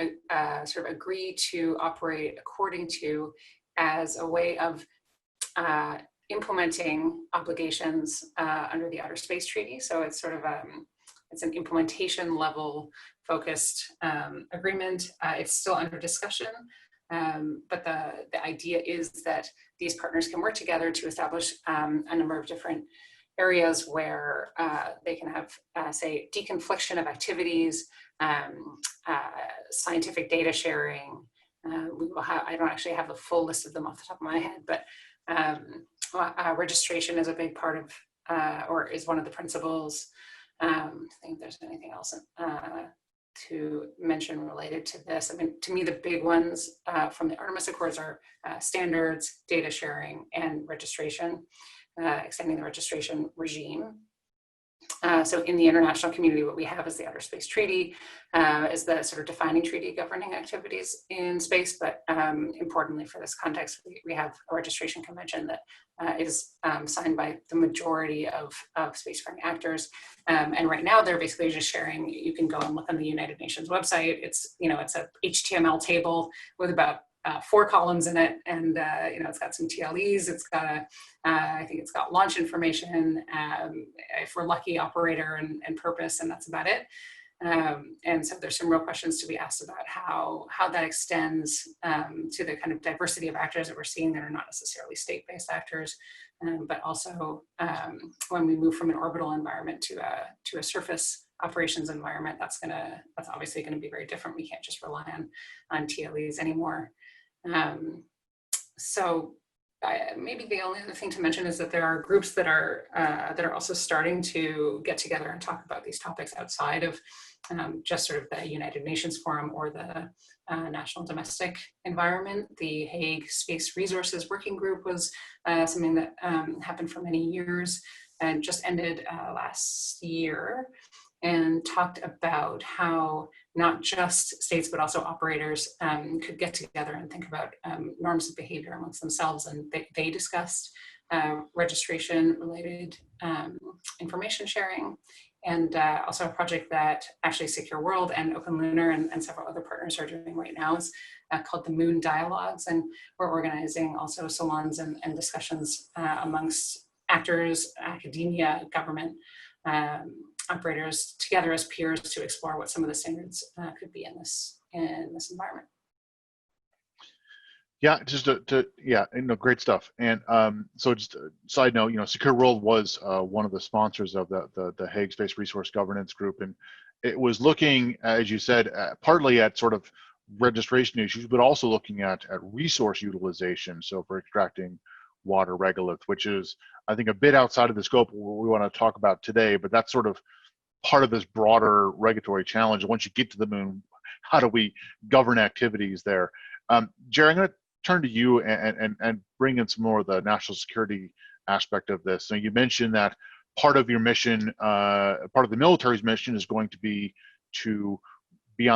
sort of agree to operate according to, as a way of implementing obligations under the Outer Space Treaty. So it's sort of it's an implementation level focused agreement. It's still under discussion, but the idea is that these partners can work together to establish a number of different areas where they can have, say, deconfliction of activities, scientific data sharing. We will have, I don't actually have the full list of them off the top of my head, but registration is a big part of, or is one of the principles. I think there's anything else to mention related to this. I mean, to me, the big ones from the Artemis Accords are standards, data sharing, and registration, extending the registration regime. So in the international community, what we have is the Outer Space Treaty, is the sort of defining treaty governing activities in space. But importantly for this context, we have a registration convention that is signed by the majority of spacefaring actors. And right now they're basically just sharing, you can go and look on the United Nations website. It's, it's a HTML table with about 4 columns in it, and it's got some TLEs. It's got I think it's got launch information, if we're lucky, operator and purpose, and that's about it. And so there's some real questions to be asked about how that extends to the kind of diversity of actors that we're seeing that are not necessarily state-based actors, but also when we move from an orbital environment to a surface operations environment, that's obviously going to be very different. We can't just rely on TLEs anymore. So maybe the only other thing to mention is that there are groups that are also starting to get together and talk about these topics outside of just sort of the United Nations Forum or the national domestic environment. The Hague Space Resources Working Group was something that happened for many years and just ended last year, and talked about how not just states, but also operators could get together and think about norms of behavior amongst themselves. And they discussed registration-related information sharing, and also a project that actually Secure World and Open Lunar and several other partners are doing right now is called the Moon Dialogues. And we're organizing also salons and discussions amongst actors, academia, government, operators together as peers to explore what some of the standards could be in this environment. Yeah, just great stuff. And so just a side note, Secure World was one of the sponsors of the Hague Space Resource Governance Group, and it was looking, as you said, partly at sort of registration issues, but also looking at resource utilization. So for extracting water regolith, which is, I think, a bit outside of the scope of what we want to talk about today, but that's sort of part of this broader regulatory challenge. Once you get to the moon, how do we govern activities there? Jerry, I'm going to turn to you and bring in some more of the national security aspect of this. So you mentioned that part of your mission, part of the military's mission is going to be on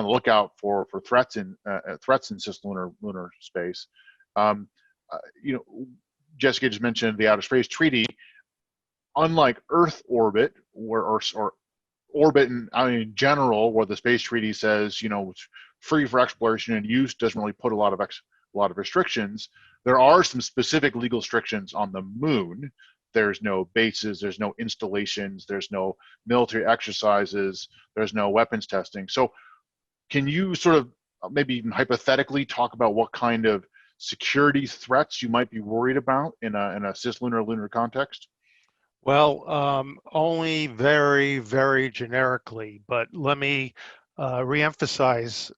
the lookout for threats in cislunar lunar space. Jessica just mentioned the Outer Space Treaty. Unlike Earth orbit, or orbit in general, where the Space Treaty says it's free for exploration and use, doesn't really put a lot of restrictions. There are some specific legal restrictions on the moon. There's no bases, there's no installations, there's no military exercises, there's no weapons testing. So can you sort of maybe even hypothetically talk about what kind of security threats you might be worried about in a cislunar lunar context? Well, only very, very generically, but let me reemphasize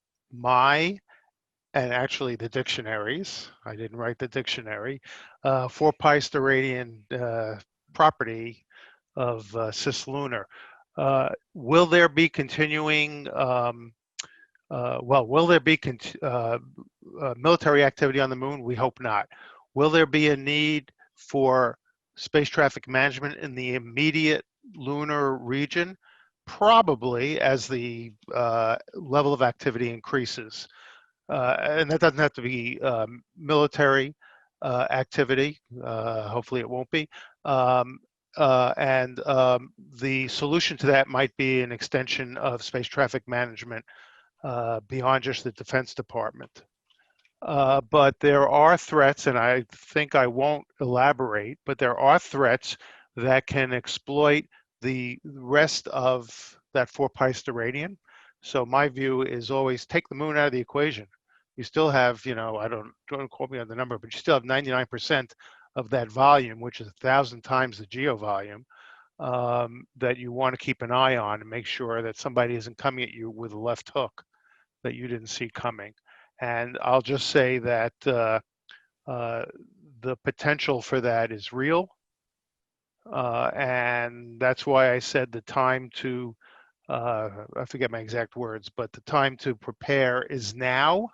and actually the dictionaries. I didn't write the dictionary. 4-pi steradian property of cislunar. Will there be continuing? Will there be military activity on the moon? We hope not. Will there be a need for space traffic management in the immediate lunar region? Probably, as the level of activity increases. And that doesn't have to be military activity. Hopefully it won't be. The solution to that might be an extension of space traffic management beyond just the Defense Department. But there are threats, and I think I won't elaborate, but there are threats that can exploit the rest of that 4-pi steradian. So my view is always take the moon out of the equation. You still have, don't quote me on the number, but you still have 99% of that volume, which is 1,000 times the geo volume, that you want to keep an eye on and make sure that somebody isn't coming at you with a left hook that you didn't see coming. And I'll just say that the potential for that is real. And that's why I said the time to, I forget my exact words, but the time to prepare is now,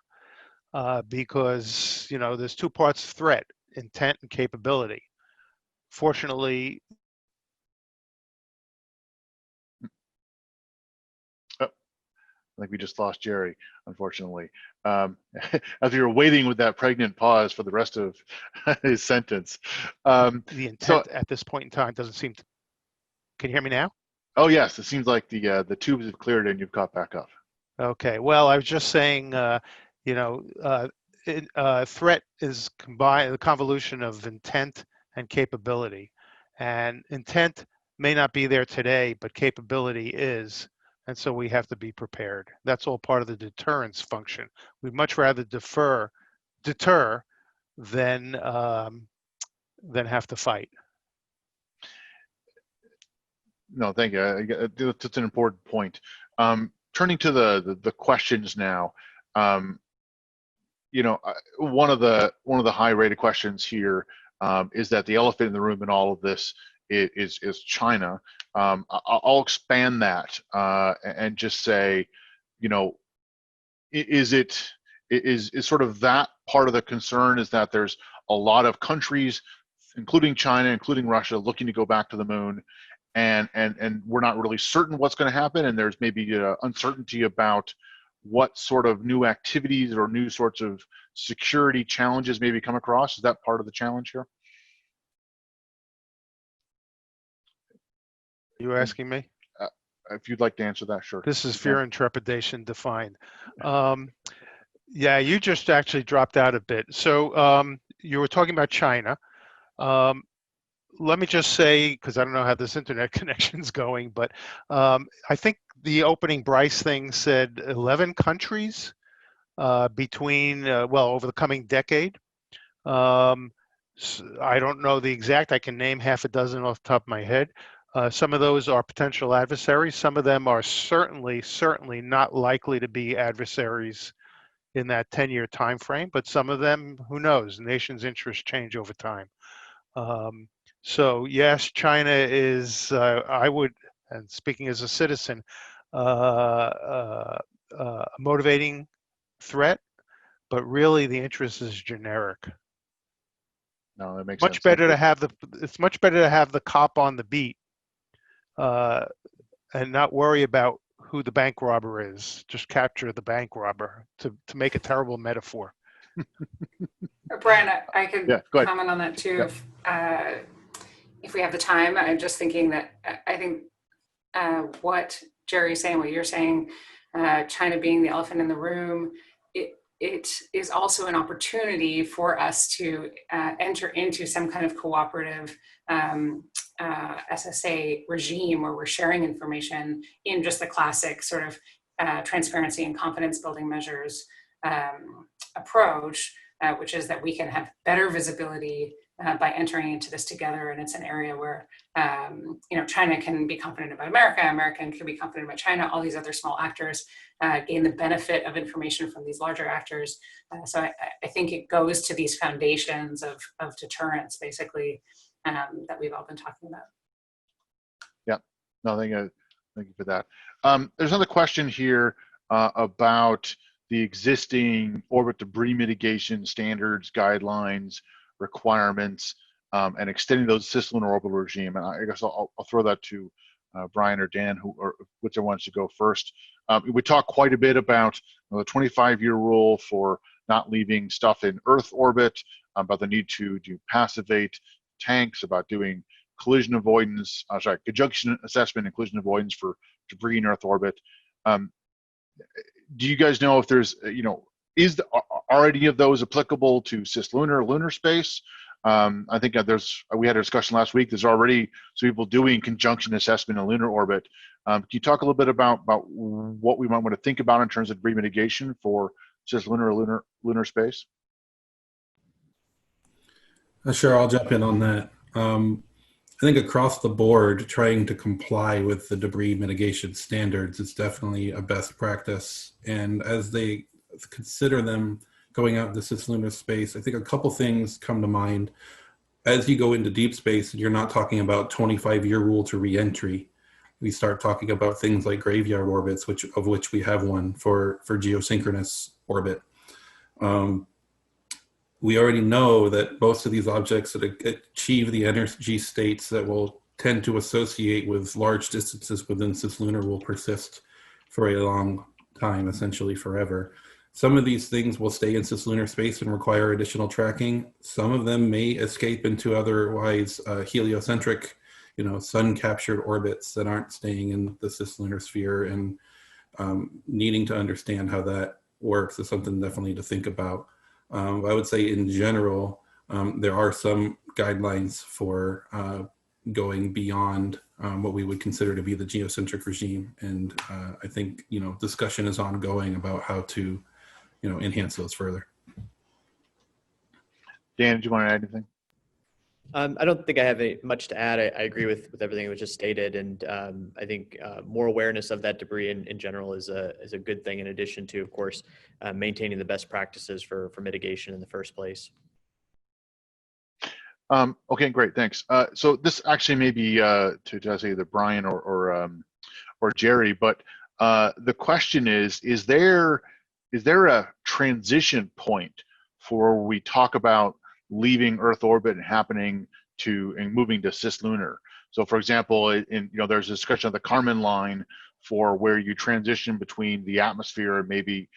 because, there's 2 parts of threat: intent and capability. Fortunately, I think we just lost Jerry, unfortunately. As we were waiting with that pregnant pause for the rest of his sentence. The intent at this point in time doesn't seem to. Can you hear me now? Oh yes, it seems like the tubes have cleared and you've caught back up. Okay. Well, I was just saying, threat is the convolution of intent and capability, and intent may not be there today, but capability is. And so we have to be prepared. That's all part of the deterrence function. We'd much rather deter than have to fight. No, thank you. That's an important point. Turning to the questions now. One of the high-rated questions here is that the elephant in the room in all of this is China. I'll expand that and just say, is sort of that part of the concern is that there's a lot of countries, including China, including Russia, looking to go back to the moon, and we're not really certain what's going to happen, and there's maybe uncertainty about what sort of new activities or new sorts of security challenges maybe come across. Is that part of the challenge here? You asking me? If you'd like to answer that, sure. This is fear and trepidation defined. Yeah, you just actually dropped out a bit. So you were talking about China. Let me just say, because I don't know how this internet connection's going, but I think the opening Bryce thing said 11 countries between, over the coming decade. I don't know the exact. I can name half a dozen off the top of my head. Some of those are potential adversaries. Some of them are certainly not likely to be adversaries in that 10-year time frame, but some of them, who knows? Nations' interests change over time. So yes, China is, I would, and speaking as a citizen, a motivating threat, but really the interest is generic. No, that makes much sense. better to have it's much better to have the cop on the beat and not worry about who the bank robber is. Just capture the bank robber, to make a terrible metaphor. Brian, I could Yeah, go ahead. comment on that too, if we have the time. I'm just thinking that I think what Jerry's saying, what you're saying, China being the elephant in the room, it is also an opportunity for us to enter into some kind of cooperative SSA regime where we're sharing information in just the classic sort of transparency and confidence building measures approach, which is that we can have better visibility by entering into this together. And it's an area where China can be confident about America, America can be confident about China, all these other small actors gain the benefit of information from these larger actors. So I think it goes to these foundations of deterrence, basically, that we've all been talking about. Yeah, no, thank you for that. There's another question here about the existing orbit debris mitigation standards, guidelines, requirements, and extending those cislunar orbital regime. And I guess I'll throw that to Brien or Dan, or whichever wants to go first. We talked quite a bit about the 25-year rule for not leaving stuff in Earth orbit, about the need to do passivate tanks, about doing collision avoidance, conjunction assessment and collision avoidance for debris in Earth orbit. Do you guys know if there's, are any of those applicable to cislunar, lunar space? I think we had a discussion last week. There's already some people doing conjunction assessment in lunar orbit. Can you talk a little bit about what we might want to think about in terms of debris mitigation for cislunar or lunar space? Sure, I'll jump in on that. I think across the board, trying to comply with the debris mitigation standards is definitely a best practice. And as they consider them going out into cislunar space, I think a couple things come to mind. As you go into deep space, you're not talking about 25-year rule to re-entry. We start talking about things like graveyard orbits, of which we have one for geosynchronous orbit. We already know that most of these objects that achieve the energy states that will tend to associate with large distances within cislunar will persist for a long time, essentially forever. Some of these things will stay in cislunar space and require additional tracking. Some of them may escape into otherwise heliocentric, sun-captured orbits that aren't staying in the cislunar sphere, and needing to understand how that works is something definitely to think about. I would say in general, there are some guidelines for going beyond what we would consider to be the geocentric regime. And I think, discussion is ongoing about how to, enhance those further. Dan, do you want to add anything? I don't think I have much to add. I agree with everything that was just stated, and I think more awareness of that debris in general is a good thing, in addition to, of course, maintaining the best practices for mitigation in the first place. Okay, great, thanks. So this actually may be to Jessy, either Brien or Jerry, but the question is there a transition point for when we talk about leaving Earth orbit and moving to cislunar? So, for example, there's a discussion of the Kármán line for where you transition between the atmosphere and maybe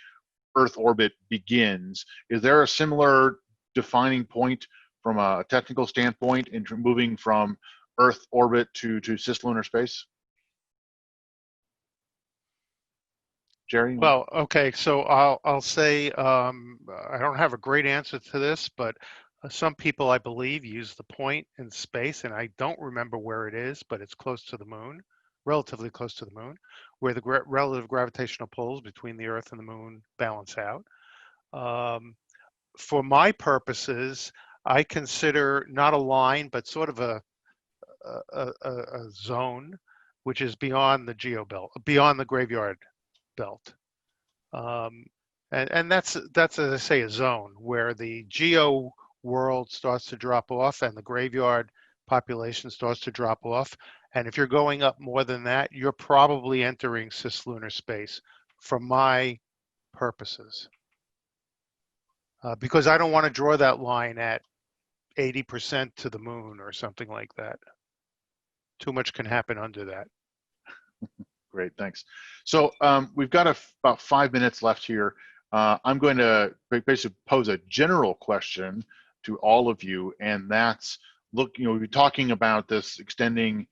Earth orbit begins. Is there a similar defining point from a technical standpoint in moving from Earth orbit to cislunar space? Jerry? Well, okay, so I'll say I don't have a great answer to this, but some people, I believe, use the point in space, and I don't remember where it is, but it's close to the moon, relatively close to the moon, where the relative gravitational pulls between the Earth and the moon balance out. For my purposes, I consider not a line, but sort of a zone, which is beyond the geobelt, beyond the graveyard belt. And that's, as I say, a zone where the geo world starts to drop off and the graveyard population starts to drop off. And if you're going up more than that, you're probably entering cislunar space for my purposes. Because I don't want to draw that line at 80% to the moon or something like that. too much can happen under that. Great, thanks. So we've got about 5 minutes left here. I'm going to basically pose a general question to all of you, and that's, look, we've been talking about this extending,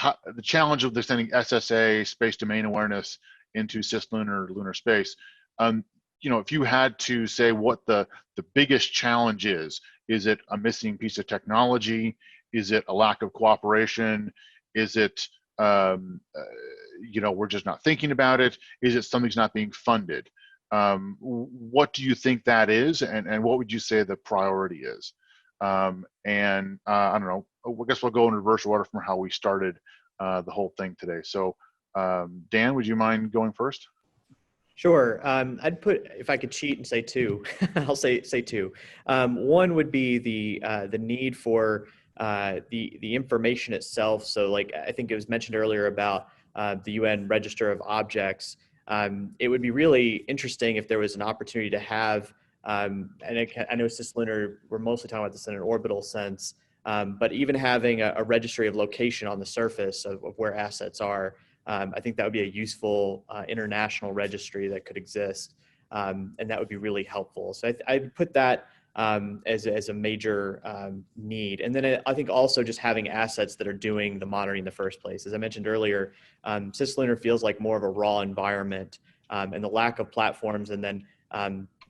the challenge of extending SSA, space domain awareness, into cislunar lunar space. If you had to say what the biggest challenge is it a missing piece of technology? Is it a lack of cooperation? Is it we're just not thinking about it? Is it something's not being funded? What do you think that is, and what would you say the priority is? I don't know, I guess we'll go in reverse order from how we started the whole thing today. So Dan, would you mind going first? Sure. I'd put, if I could cheat and say two, I'll say two. One would be the need for the information itself. So like, I think it was mentioned earlier about the UN Register of Objects. It would be really interesting if there was an opportunity to have, and I know Cislunar, we're mostly talking about this in an orbital sense, but even having a registry of location on the surface of where assets are, I think that would be a useful international registry that could exist, and that would be really helpful. So I'd put that as a major need. And then I think also just having assets that are doing the monitoring in the first place. As I mentioned earlier, Cislunar feels like more of a raw environment, and the lack of platforms, and then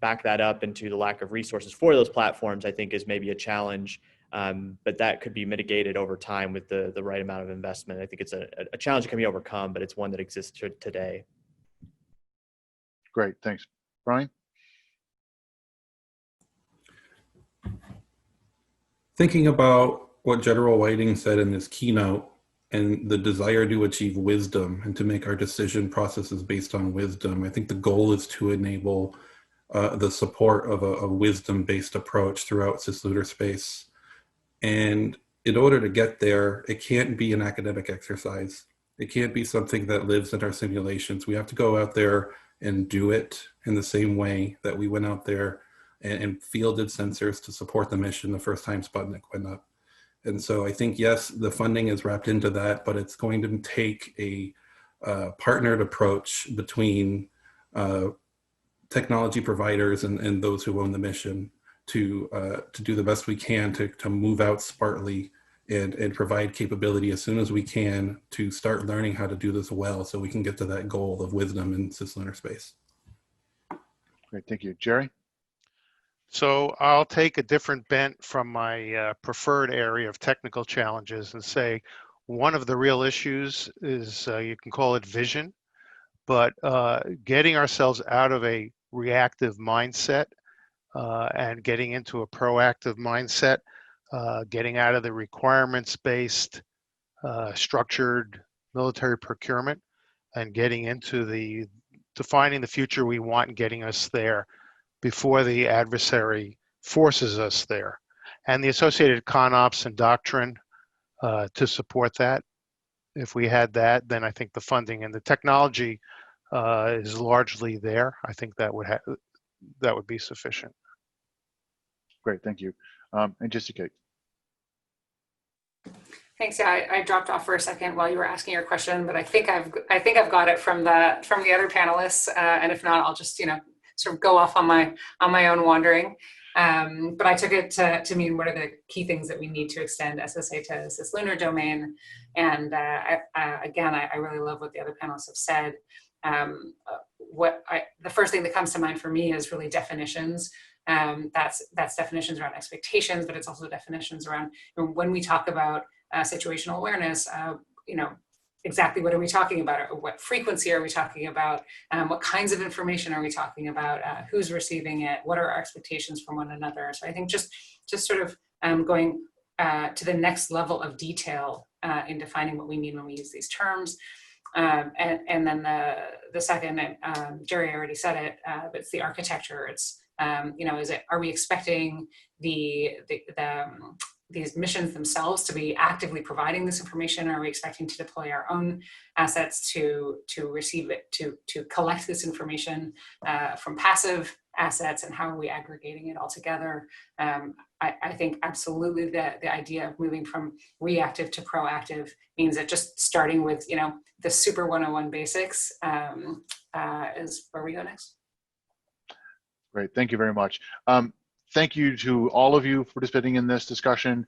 back that up into the lack of resources for those platforms, I think is maybe a challenge. But that could be mitigated over time with the right amount of investment. I think it's a challenge that can be overcome, but it's one that exists today. Great, thanks. Brien? Thinking about what General Weeden said in this keynote, and the desire to achieve wisdom and to make our decision processes based on wisdom, I think the goal is to enable the support of a wisdom-based approach throughout cislunar space. And in order to get there, it can't be an academic exercise. It can't be something that lives in our simulations. We have to go out there and do it in the same way that we went out there and fielded sensors to support the mission the first time Sputnik went up. And so I think, yes, the funding is wrapped into that, but it's going to take a partnered approach between technology providers and those who own the mission to do the best we can to move out smartly and provide capability as soon as we can to start learning how to do this well, so we can get to that goal of wisdom in cislunar space. Great, thank you. Jerry? So I'll take a different bent from my preferred area of technical challenges and say one of the real issues is, you can call it vision, but getting ourselves out of a reactive mindset and getting into a proactive mindset, getting out of the requirements-based structured military procurement and getting into defining the future we want and getting us there before the adversary forces us there. And the associated CONOPS and doctrine to support that. If we had that, then I think the funding and the technology is largely there. I think that would be sufficient. Great, thank you. And Jessy. Thanks. Yeah, I dropped off for a second while you were asking your question, but I think I've got it from the other panelists. And if not, I'll just sort of go off on my own wandering. But I took it to mean what are the key things that we need to extend SSA to cislunar domain. And again, I really love what the other panelists have said. The first thing that comes to mind for me is really definitions. That's definitions around expectations, but it's also definitions around when we talk about situational awareness, exactly what are we talking about? What frequency are we talking about? What kinds of information are we talking about? Who's receiving it? What are our expectations from one another? So I think just sort of going to the next level of detail in defining what we mean when we use these terms. And then the second, Jerry already said it, but it's the architecture. It's are we expecting these missions themselves to be actively providing this information? Are we expecting to deploy our own assets to receive it, to collect this information from passive assets and how are we aggregating it all together. I think absolutely the idea of moving from reactive to proactive means that just starting with, the super 101 basics is where we go next. Great, thank you very much. Thank you to all of you for participating in this discussion.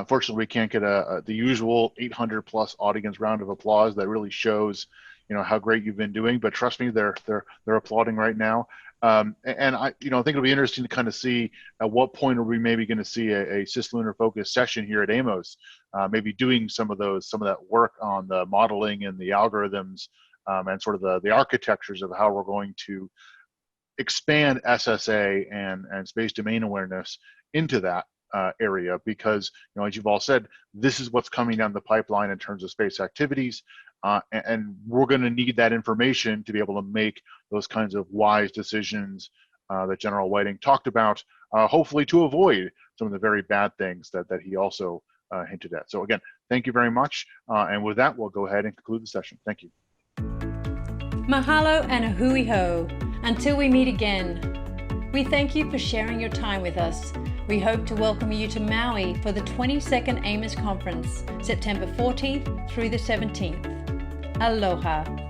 Fortunately, we can't get the usual 800 plus audience round of applause that really shows, how great you've been doing. But trust me, they're applauding right now. And I think it'll be interesting to kind of see at what point are we maybe going to see a Cislunar focused session here at AMOS, maybe doing some of that work on the modeling and the algorithms and sort of the architectures of how we're going to expand SSA and space domain awareness into that area, because as you've all said, this is what's coming down the pipeline in terms of space activities, and we're going to need that information to be able to make those kinds of wise decisions that General Weeden talked about, hopefully to avoid some of the very bad things that he also hinted at. So again, thank you very much, and with that, we'll go ahead and conclude the session. Thank you. Mahalo and a hui ho. Until we meet again, we thank you for sharing your time with us. We hope to welcome you to Maui for the 22nd AMOS Conference, September 14th through the 17th. Aloha.